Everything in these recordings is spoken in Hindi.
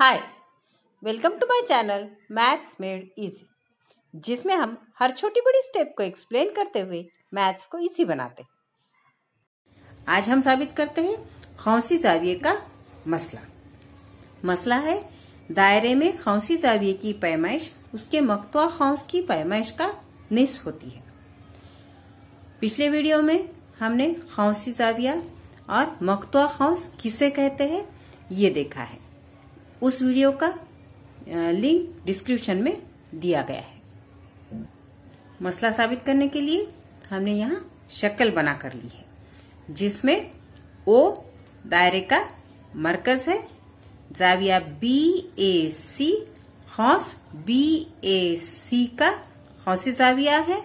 Hi, welcome to my channel maths made easy, जिसमें हम हर छोटी बड़ी स्टेप को एक्सप्लेन करते हुए मैथ्स को इजी बनाते हैं। आज हम साबित करते हैं खौंसी जाविये का मसला। मसला है दायरे में खौंसी जाविये की पैमाइश उसके मक्तवा खौंस की पैमाइश का निस्फ होती है। पिछले वीडियो में हमने खौंसी जाविया और मक्तवा खौंस किसे कहते हैं ये देखा है। उस वीडियो का लिंक डिस्क्रिप्शन में दिया गया है। मसला साबित करने के लिए हमने यहाँ शक्ल बना कर ली है, जिसमें ओ दायरे का मरकज है, जाविया BAC खौंस BAC का खौंसी जाविया है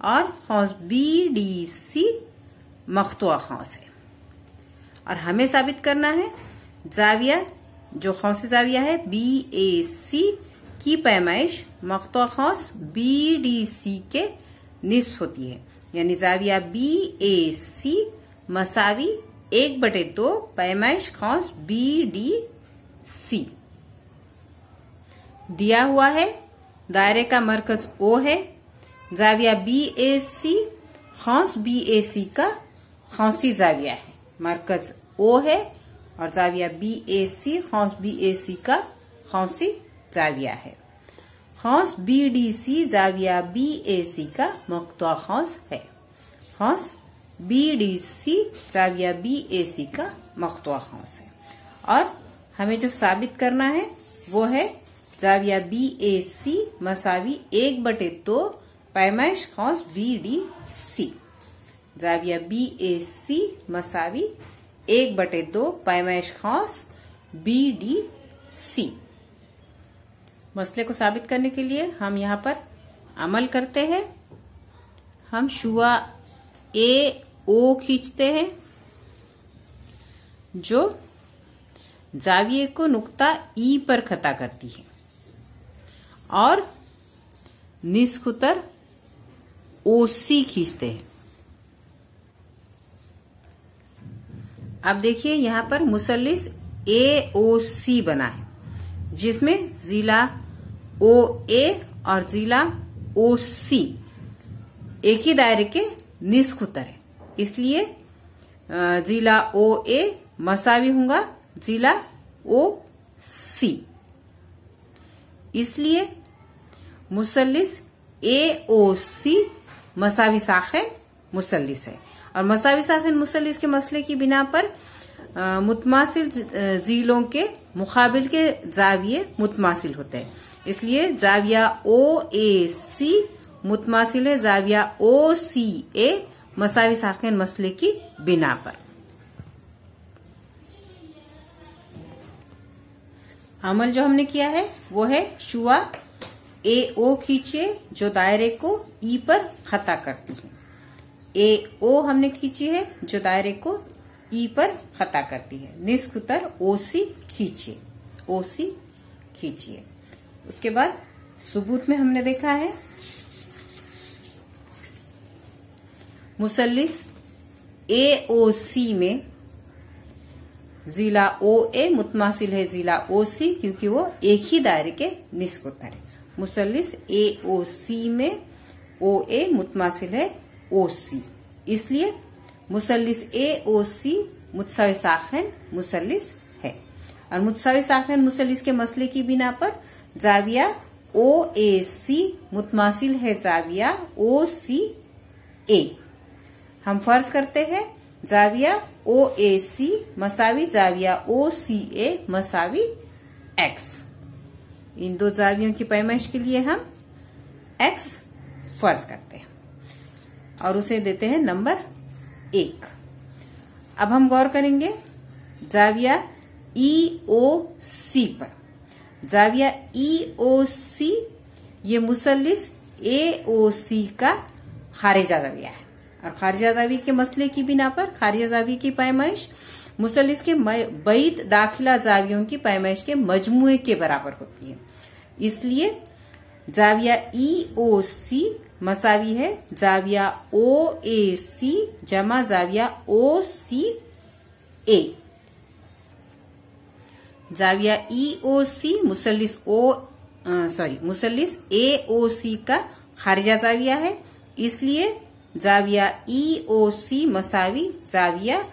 और खौंस BDC मख्तुआ खौंस है। और हमें साबित करना है जाविया जो खौंसी जाविया है BAC की पैमाइश मख्तुआ खौंस BDC के निस्फ होती है, यानी जाविया BAC मसावी 1/2 पैमाइश खौंस BDC। दिया हुआ है दायरे का मरकज O है, जाविया BAC खौंस BAC का खौंसी जाविया है, मरकज O है और जाविया BAC खौंस BAC का खौंसी जाविया है। खौंस BDC जाविया BAC का मख्तुआ खौंस है। खौंस BDC जाविया BAC का मख्तुआ खौंस है। और हमें जो साबित करना है वो है जाविया BAC मसावी 1/2 पैमाइश खौंस BDC। जाविया BAC मसावी 1/2 पैमाइश खौंस BDC। मसले को साबित करने के लिए हम यहाँ पर अमल करते हैं। हम शुआ AO खींचते हैं, जो जाविये को नुक्ता E पर खता करती है, और निस्खुतर OC खींचते हैं। अब देखिए यहाँ पर मुसल्लिस AOC बना है, जिसमें जिला OA और जिला OC एक ही दायरे के निस्खुतर है, इसलिए जिला OA मसावी होगा जिला OC। इसलिए मुसल्लिस AOC मसावी साखिन मुसल्लिस है। और मसावी साखिन मुसल्लिस के मसले की बिना पर मुतमासिल जीलों के मुकाबिल के जाविये मुतमासिल होते हैं, इसलिए जाविया OAC मुतमासिल है जाविया OCA मसावी साखिन मसले की बिना पर। अमल जो हमने किया है वो है शुआ AO खींचिए, जो दायरे को E पर खता करती है। AO हमने खींची है जो दायरे को E पर खता करती है। निस्खुतर OC खींचिए, OC खींचिए। उसके बाद सुबूत में हमने देखा है मुसल्लिस AOC में जिला OA मुतमासिल है जिला OC, क्योंकि वो एक ही दायरे के निस्खुतर है। मुसल्लिस AOC में OA मुतमासिल है OC, इसलिए मुसल्लिस AOC मुतसावी साखिन मुसल्लिस है। और मुतसावी साखिन मुसल्लिस के मसले की बिना पर जाविया OAC मुतमासिल है जाविया OCA। हम फर्ज करते हैं जाविया OAC मसावी जाविया OCA मसावी X। इन दो जावियों की पैमाइश के लिए हम X फर्ज करते हैं और उसे देते हैं नंबर 1। अब हम गौर करेंगे जाविया EOC पर। जाविया EOC ये मुसल्लिस AOC का खारिजा जाविया है, और खारिजा जाविये के मसले की बिना पर खारिजा जाविये की पैमाइश मुसल्लिस के बैद दाखिला जावियों की पैमाइश के मजमुए के बराबर होती है, इसलिए जाविया EOC मसावी है जाविया OAC जमा जाविया OCA। जाविया EOC मुसल्लिस AOC का खारिजा जाविया है, इसलिए जाविया EOC मसावी जाविया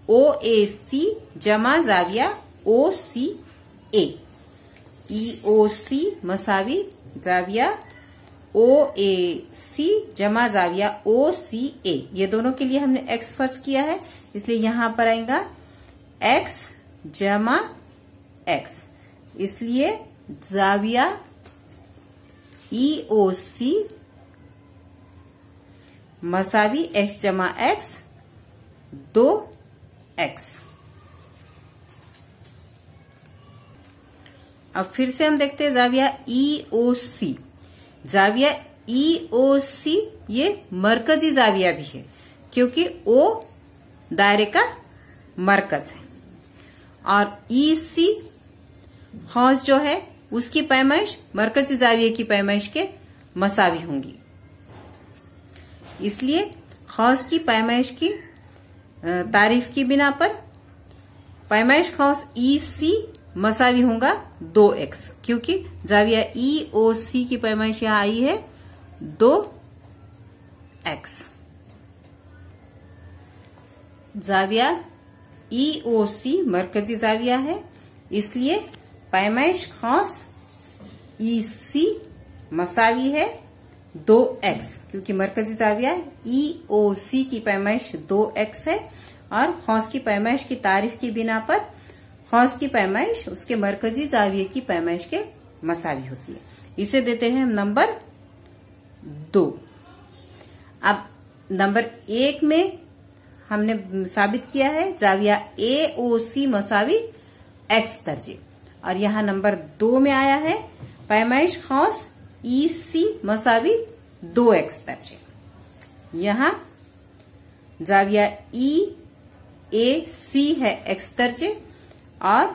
OAC जमा जाविया OCA। EOC मसावी जाविया OAC जमा जाविया OCA। ये दोनों के लिए हमने x फर्ज किया है, इसलिए यहां पर आएगा x जमा x, इसलिए जाविया EOC मसावी x जमा x 2x। अब फिर से हम देखते हैं जाविया EOC। जाविया EOC ये मरकजी जाविया भी है, क्योंकि O दायरे का मरकज है, और EC खौस जो है उसकी पैमाइश मरकजी जाविये की पैमाइश के मसावी होंगी, इसलिए खौस की पैमाइश की तारीफ की बिना पर पैमाइश खौस EC मसावी होगा 2x, क्योंकि जाविया EOC की पैमाइश यहां आई है 2x। जाविया EOC मरकजी जाविया है, इसलिए पैमाइश खौस EC मसावी है 2x, क्योंकि मरकजी जाविया EOC की पैमाइश 2x है, और खौस की पैमाइश की तारीफ की बिना पर खौस की पैमाइश उसके मरकजी जाविये की पैमाइश के मसावी होती है। इसे देते हैं हम नंबर 2। अब नंबर 1 में हमने साबित किया है जाविया AOC मसावी x दर्जे, और यहाँ नंबर 2 में आया है पैमाइश खौस EC मसावी 2x दर्जे। यहाँ जाविया EAC है x दर्जे, और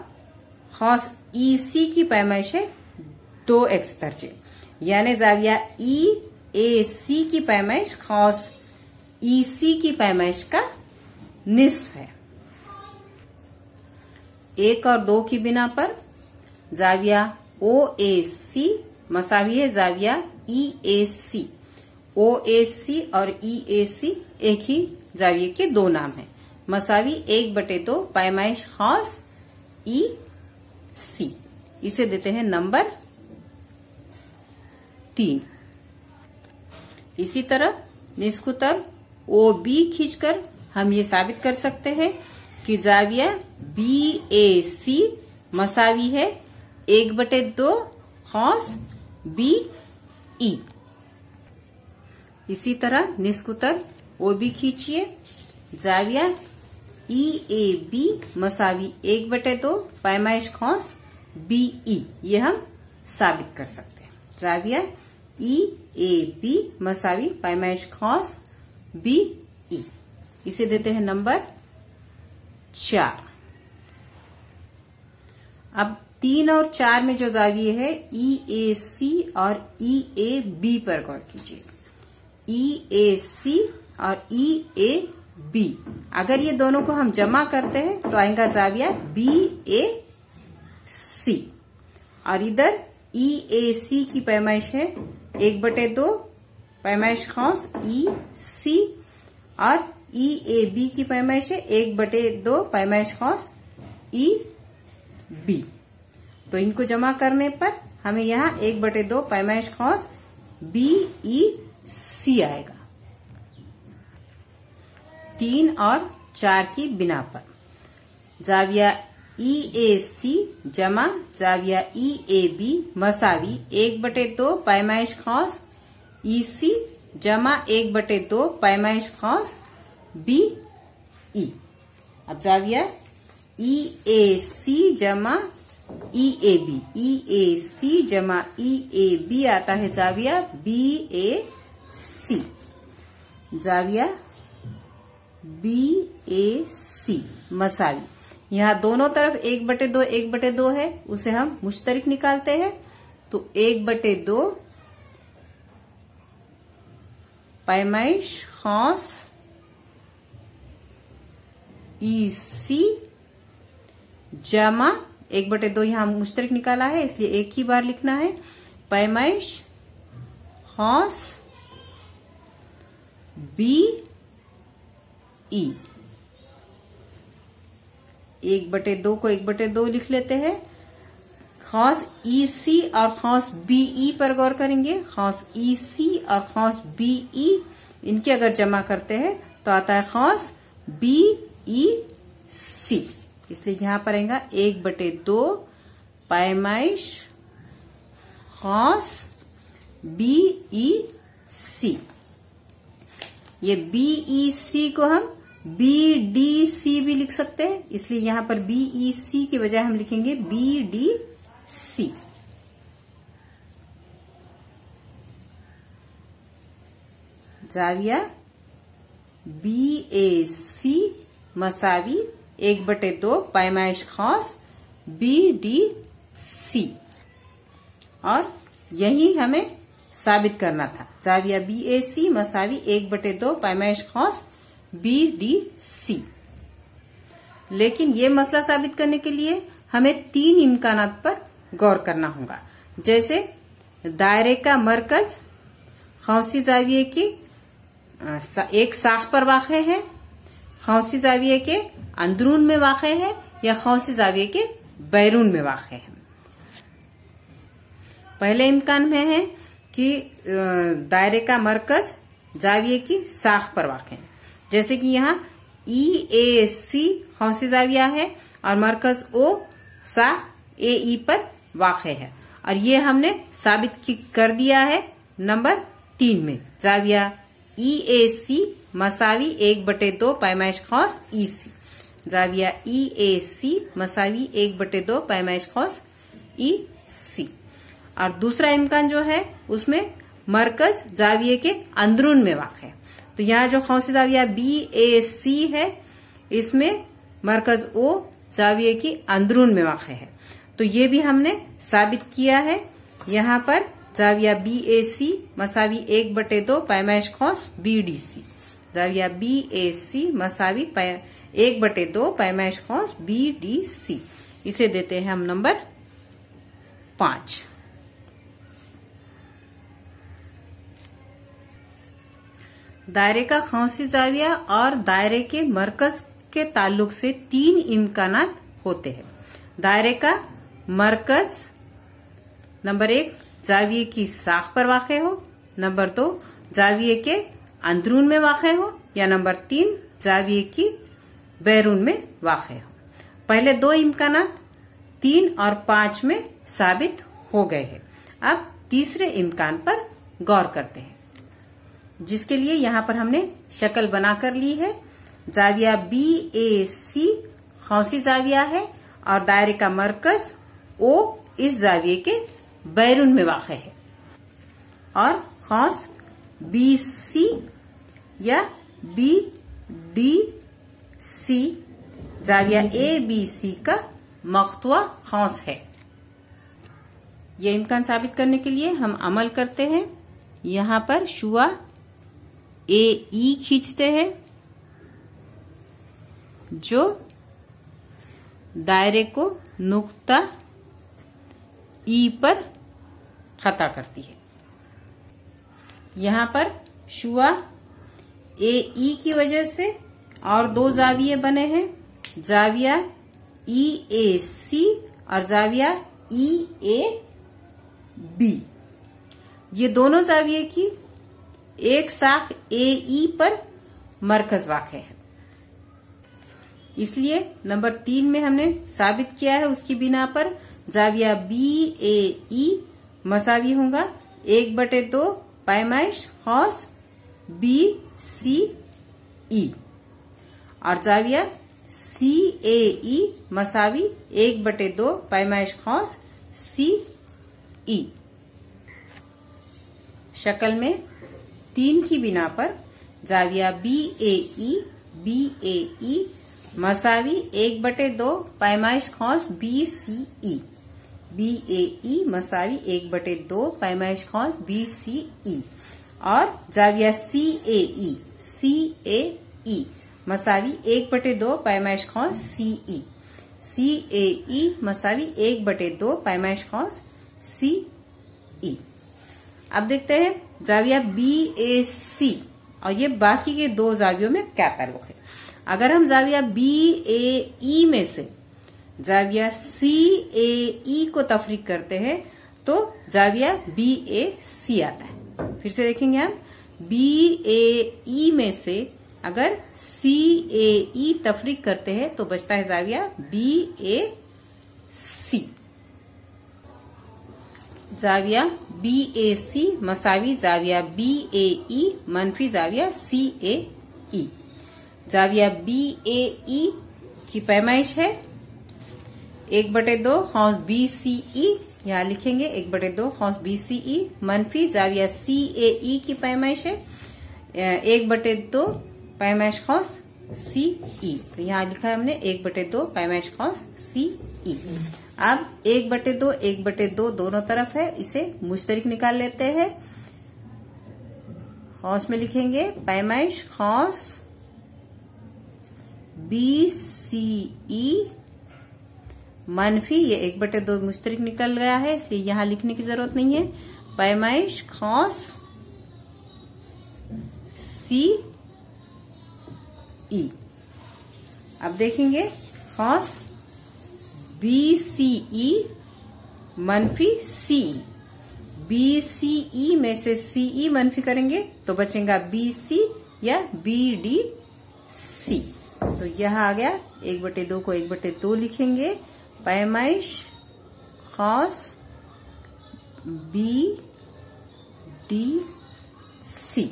खौस EC की पैमाइश है 2x दर्जे, यानी जाविया EAC की पैमाइश खौस EC की पैमाइश का निस्फ है। 1 और 2 की बिना पर जाविया OAC मसावी है जाविया EAC। OAC और EAC एक ही जाविये के दो नाम है। मसावी 1/2 पैमाइश खौस EC। इसे देते हैं नंबर 3। इसी तरह निष्कुतर OB खींचकर हम ये साबित कर सकते हैं कि जाविया BAC मसावी है 1/2 खौस BE। इसी तरह निष्कुतर OB खींचिए, जाविया EAB मसावी 1/2 पैमाइश खौस BE। ये हम साबित कर सकते हैं। जाविया EAB मसावी पैमाइश खौस BE। इसे देते हैं नंबर 4। अब 3 और 4 में जो जाविये है EAC और EAB पर गौर कीजिए। EAC और EAB अगर ये दोनों को हम जमा करते हैं तो आएगा जाविया BAC, और इधर EAC की पैमाइश है 1/2 पैमाइश खौस EC, और EAB की पैमाइश है 1/2 पैमाइश खौस EB। तो इनको जमा करने पर हमें यहाँ 1/2 पैमाइश खौस BEC आएगा। 3 और 4 की बिना पर जाविया EAC जमा जाविया EAB मसावी 1/2 पैमाइश खौस EC जमा 1/2 पैमाइश खौस BE। अब जाविया EAC जमा EAB, EAC जमा EAB आता है जाविया BAC। जाविया BAC मसावी यहाँ दोनों तरफ 1/2 1/2 है, उसे हम मुश्तरिक निकालते हैं, तो 1/2 पैमाइश खौस EC जमा 1/2 यहाँ मुश्तरक निकाला है, इसलिए एक ही बार लिखना है। पैमाइश खौस बी ई, 1/2 को 1/2 लिख लेते हैं। खौस ई सी और खौस बी ई पर गौर करेंगे। खौस ई सी और खौस बी ई, इनके अगर जमा करते हैं तो आता है खौस बी ई सी, इसलिए यहां पर आएगा 1/2 पैमाइश खौस बी ई सी। ये बी ई सी को हम बी डी सी भी लिख सकते हैं, इसलिए यहां पर बी ई सी की बजाय हम लिखेंगे बी डी सी। जाविया बी ए सी मसावी 1/2 पैमाइश खौस बी डी सी, और यही हमें साबित करना था। जाविया बी ए सी मसावी 1/2 पैमाइश खौस बी डी सी। लेकिन ये मसला साबित करने के लिए हमें 3 इम्कानात पर गौर करना होगा। जैसे दायरे का मरकज खौसी जाविये की एक साख पर वाक़े है, खौसी जाविये के अंदरून में वाक़े है, या खौसी जाविये के बैरून में वाक़े है। पहले इम्कान में है कि दायरे का मरकज जाविये की साख पर वाक़े है, जैसे कि यहाँ ई ए सी खौसी जाविया है और मरकज ओ साख ए ई पर वाक़े है, और ये हमने साबित कर दिया है नंबर 3 में। जाविया ई ए सी मसावी 1/2 पैमाइश खौस ई सी। जाविया ई ए सी मसावी 1/2 पैमाइश खौस ई सी। और दूसरा इम्कान जो है उसमें मरकज जाविये के अंदरून में वाक़े है, तो यहाँ जो खौसी जाविया बी ए सी है इसमें मरकज ओ जाविये की अंदरून में वाक़े है, तो ये भी हमने साबित किया है। यहाँ पर जाविया बी ए सी मसावी 1/2 पैमाइश खौस बी डी सी। जाविया बी ए सी मसावी 1/2 पैमाइश खौस बी डी सी। इसे देते हैं हम नंबर 5। दायरे का खौसी जाविया और दायरे के मरकज के ताल्लुक से 3 इम्कानात होते हैं। दायरे का मरकज नंबर 1 जाविये की साख पर वाक़े हो, नंबर 2 जाविये के अंदरून में वाक़े हो, या नंबर 3 जाविये की बैरून में वाक़े हो। पहले 2 इम्कानात 3 और 5 में साबित हो गए हैं। अब तीसरे इम्कान पर गौर करते हैं, जिसके लिए यहाँ पर हमने शक्ल बनाकर ली है। जाविया बी ए सी खौसी जाविया है और दायरे का मरकज ओ इस जाविये के बैरून में वाक़े है, और खौस बी सी या बी डी सी जाविया ए बी सी का मख्तुआ खौस है। ये इम्कान साबित करने के लिए हम अमल करते हैं। यहाँ पर शुआ ए ई खींचते हैं जो दायरे को नुक्ता ई पर खता करती है। यहाँ पर शुआ ए ई की वजह से और 2 जाविये बने हैं, जाविया ई ए सी और जाविया ई ए बी। ये दोनों जाविये की एक साख ए ई पर मरकज वाक़े है, इसलिए नंबर 3 में हमने साबित किया है। उसकी बिना पर जाविया बी ए ई मसावी होगा 1/2 पैमाइश खौस बी सी ई, और जाविया सी ए ई मसावी 1/2 पैमाइश खौस सी ई। शक्ल में 3 की बिना पर जाविया बी ए ई मसावी 1/2 पैमाइश खौस बी सी ई। बी ए ई मसावी 1/2 पैमाइश खौस बी सी ई, और जाविया सी ए ई मसावी 1/2 पैमाइश खौस सी ई। CAE मसावी 1/2 पैमाइश कौस CE। अब देखते हैं जाविया BAC और ये बाकी के दो जावियों में क्या ताल्लुक है। अगर हम जाविया BAE में से जाविया CAE को तफरीक करते हैं तो जाविया BAC आता है। फिर से देखेंगे हम BAE में से अगर CAE तफरीक करते हैं तो बचता है जाविया BAC। जाविया BAC मसावी जाविया BAE मनफी जाविया CAE। जाविया BAE की पैमाइश है 1/2 खौस BCE, यहाँ लिखेंगे 1/2 खौस BCE। मनफी जाविया CAE की पैमाइश है 1/2 पैमाइश खौस CE, तो यहाँ लिखा है हमने 1/2 पैमाइश खौस CE। अब 1/2 1/2 दोनों तरफ है, इसे मुश्तरिक निकाल लेते हैं। खौस में लिखेंगे पैमाइश खौस BCE मनफी, ये 1/2 मुश्तरिक निकल गया है इसलिए यहां लिखने की जरूरत नहीं है। पैमाइश खौस CE। अब देखेंगे खौस BCE मनफी CE। BCE में से CE मनफी करेंगे तो बचेगा BC या BDC। तो यह आ गया 1/2 को 1/2 लिखेंगे। पैमाइश खौस BDC।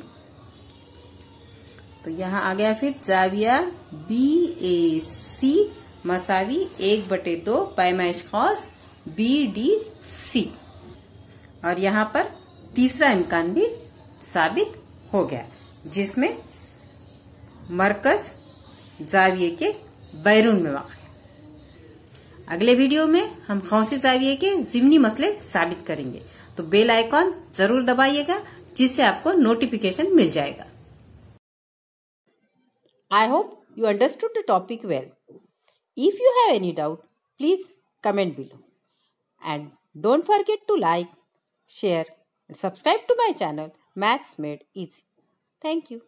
तो यहाँ आ गया फिर जाविया BAC मसावी 1/2 पैमाइश खौस BDC। और यहाँ पर तीसरा इम्कान भी साबित हो गया जिसमें मरकज जाविये के बैरून में वाक़ है। अगले वीडियो में हम खौसी जाविये के ज़िमनी मसले साबित करेंगे, तो बेल आइकॉन जरूर दबाइएगा जिससे आपको नोटिफिकेशन मिल जाएगा। I hope you understood the topic well. If you have any doubt, please comment below. And don't forget to like, share and subscribe to my channel Maths Made Easy. Thank you.